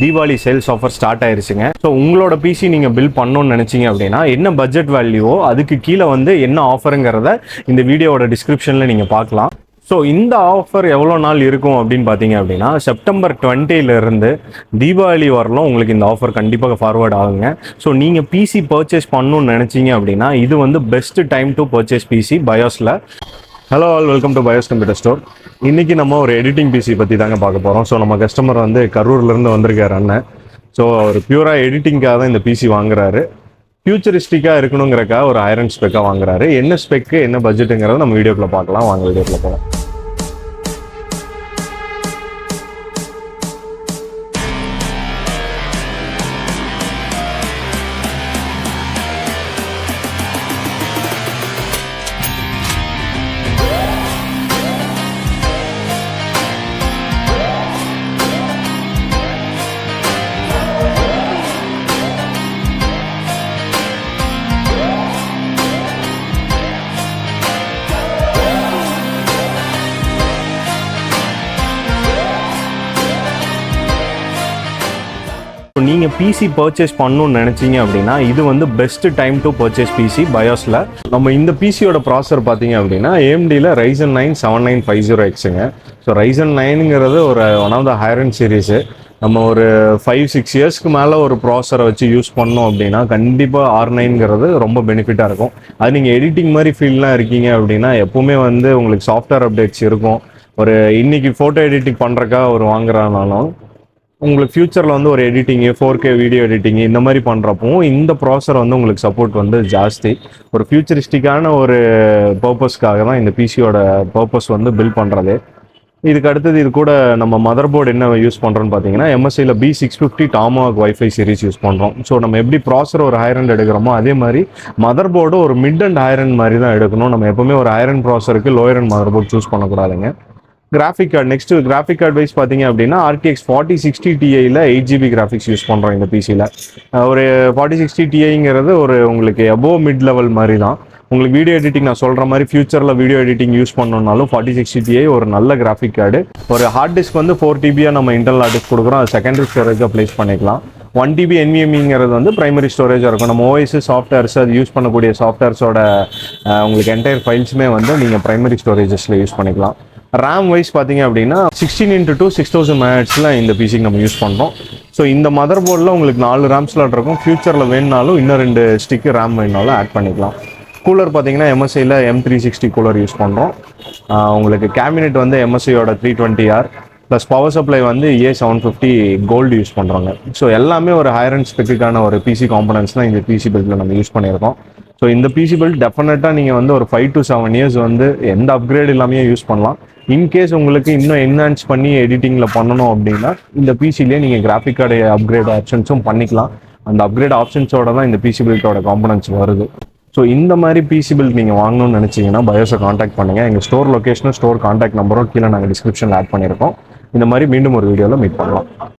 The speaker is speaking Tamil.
தீபாவளி சேல்ஸ் ஆஃபர் ஸ்டார்ட் ஆயிருச்சுங்க. ஸோ உங்களோட பிசி நீங்கள் பில்ட் பண்ணணும்னு நினச்சிங்க அப்படின்னா என்ன பட்ஜெட் வேல்யூவோ அதுக்கு கீழே வந்து என்ன ஆஃபருங்கிறத இந்த வீடியோவோட டிஸ்கிரிப்ஷனில் நீங்கள் பார்க்கலாம். ஸோ இந்த ஆஃபர் எவ்வளோ நாள் இருக்கும் அப்படின்னு பார்த்தீங்க அப்படின்னா செப்டம்பர் 20லேருந்து தீபாவளி வரலாம் உங்களுக்கு இந்த ஆஃபர் கண்டிப்பாக ஃபார்வர்ட் ஆகுங்க. ஸோ நீங்கள் பிசி பர்ச்சேஸ் பண்ணணும்னு நினச்சிங்க அப்படின்னா இது வந்து best time to purchase PC பயோஸில். Hello all, welcome to BIOS computer store. இன்றைக்கி நம்ம ஒரு எடிட்டிங் பிசி பற்றி தாங்க பார்க்க போகிறோம். ஸோ நம்ம கஸ்டமர் வந்து கரூர்லேருந்து வந்திருக்காரு அண்ணன். ஸோ அவர் பியூராக எடிட்டிங்காக தான் இந்த பிசி வாங்குறாரு. ஃபியூச்சரிஸ்டிக்காக இருக்கணுங்கிறக்காக ஒரு ஐரன் ஸ்பெக்காக வாங்குறாரு. என்ன ஸ்பெக்கு என்ன பட்ஜெட்டுங்கிறத நம்ம வீடியோக்குள்ளே பார்க்கலாம். வாங்க வீடியோக்குள்ளே போகலாம். நீங்கள் பிசி பர்ச்சேஸ் பண்ணணும்னு நினச்சிங்க அப்படின்னா இது வந்து best time to purchase PC பயோஸில். நம்ம இந்த பிசியோட ப்ராசர் பார்த்தீங்க அப்படின்னா AMDல RYZEN 9 7950Xங்க. ஸோ RYZEN 9ங்கிறது ஒரு one of the high end series. நம்ம ஒரு 5-6 இயர்ஸ்க்கு மேலே ஒரு ப்ராசரை வச்சு யூஸ் பண்ணோம் அப்படின்னா கண்டிப்பாக R9ங்கிறது ரொம்ப பெனிஃபிட்டாக இருக்கும். அது நீங்கள் எடிட்டிங் மாதிரி ஃபீல்ட்லாம் இருக்கீங்க அப்படின்னா எப்போவுமே வந்து உங்களுக்கு சாஃப்ட்வேர் அப்டேட்ஸ் இருக்கும். ஒரு இன்னைக்கு ஃபோட்டோ எடிட்டிங் பண்ணுறக்காக ஒரு வாங்குறானாலும் உங்களுக்கு ஃபியூச்சரில் வந்து ஒரு எடிட்டிங்கு 4K வீடியோ எடிட்டிங்கு இந்த மாதிரி பண்ணுறப்போ இந்த ப்ராசர் வந்து உங்களுக்கு சப்போர்ட் வந்து ஜாஸ்தி. ஒரு ஃபியூச்சரிஸ்டிக்கான ஒரு பர்பஸ்க்காக தான் இந்த பிசியோட பர்பஸ் வந்து பில்ட் பண்ணுறது. இதுக்கு அடுத்தது இது கூட நம்ம மதர் போர்டு என்ன யூஸ் பண்ணுறோன்னு பார்த்தீங்கன்னா MSIல B650 TOMAHAWK WIFI series use பண்ணுறோம். ஸோ நம்ம எப்படி ப்ராசர் ஒரு ஹையர் அண்ட் எடுக்கிறோமோ அதே மாதிரி மதர் போர்டு ஒரு மிட் அண்ட் ஹையர் அண்ட் மாதிரி தான் எடுக்கணும். நம்ம எப்போவுமே ஒரு ஹையர் அண்ட் ப்ராசருக்கு lower end motherboard choose பண்ணக்கூடாதுங்க. Graphic card next graphic card wise பார்த்தீங்க அப்படின்னா RTX 4060 Tiயில் 8GB கிராஃபிக்ஸ் யூஸ் பண்ணுறோம் இந்த பிசியில். ஒரு 4060 Tiங்கிறது ஒரு உங்களுக்கு அபோவ் மிட் லெவல் மாதிரி தான். உங்களுக்கு வீடியோ எடிட்டிங் நான் சொல்கிற மாதிரி ஃபியூச்சரில் வீடியோ எடிட்டிங் யூஸ் பண்ணணும்னாலும் 4060 Ti ஒரு நல்ல கிராஃபிக் கார்டு. ஒரு ஹார்ட் டிஸ்க் வந்து 4TB நம்ம இன்டர்னல் ஹார்ட் டிஸ்க் கொடுக்குறோம். அது செகண்டரி ஸ்டோரேஜாக ப்ளேஸ் பண்ணிக்கலாம். 1TB NVMeங்கிறது வந்து பிரைமரி ஸ்டோரேஜாக இருக்கும். நம்ம OS சாஃப்ட்வேர்ஸ் அது யூஸ் பண்ணக்கூடிய சாஃப்ட்வேர்ஸோட உங்களுக்கு என்டையர் ஃபைல்ஸுமே வந்து நீங்கள் பிரைமரி ஸ்டோரேஜஸில் யூஸ் பண்ணிக்கலாம். ரேம் வைஸ் பார்த்தீங்க அப்படின்னா 16x2 6000 MHz இந்த பிசிக்கு நம்ம யூஸ் பண்ணுறோம். ஸோ இந்த மதர் போர்டில் உங்களுக்கு 4 ரேம் ஸ்லாட் இருக்கும். ஃபியூச்சரில் வேணுனாலும் இன்னும் 2 ஸ்டிக்கு ரேம் வேணுனாலும் ஆட் பண்ணிக்கலாம். கூலர் பார்த்தீங்கன்னா MSIல M360 கூலர் யூஸ் பண்ணுறோம். உங்களுக்கு கேபினெட் வந்து MSIயோட 320R ப்ளஸ் பவர் சப்ளை வந்து A750 கோல்டு யூஸ் பண்ணுறாங்க. ஸோ எல்லாமே ஒரு ஹையர் அண்ட் ஸ்பெக்குக்கான ஒரு பிசி காம்பனன்ட்ஸ் தான் இந்த பிசி பில்டில் நம்ம யூஸ் பண்ணியிருக்கோம். ஸோ இந்த பிசி பில்ட் டெஃபினட்டாக நீங்கள் வந்து ஒரு 5 to 7 years வந்து எந்த அப்கிரேட் இல்லாமையே யூஸ் பண்ணலாம். இன்கேஸ் உங்களுக்கு இன்னும் என்ஹான்ஸ் பண்ணி எடிட்டிங்கில் பண்ணணும் அப்படின்னா இந்த பிசிலேயே நீங்கள் கிராஃபிக் கார்டு அப்கிரேட் ஆப்ஷன்ஸும் பண்ணிக்கலாம். அந்த அப்கிரேட் ஆப்ஷன்ஸோட தான் இந்த பிசி பில்ட்டோட காம்பனன்ட்ஸ் வருது. ஸோ இந்த மாதிரி பிசி பில்ட் நீங்கள் வாங்கணும்னு நினச்சிங்கன்னா பயோஸை காண்டாக்ட் பண்ணுங்கள். எங்கள் ஸ்டோர் லொக்கேஷனும் ஸ்டோர் காண்டாக்ட் நம்பரும் கீழே நாங்கள் டிஸ்கிரிப்ஷனில் ஆட் பண்ணியிருக்கோம். இந்த மாதிரி மீண்டும் ஒரு வீடியோவில் மீட் பண்ணலாம்.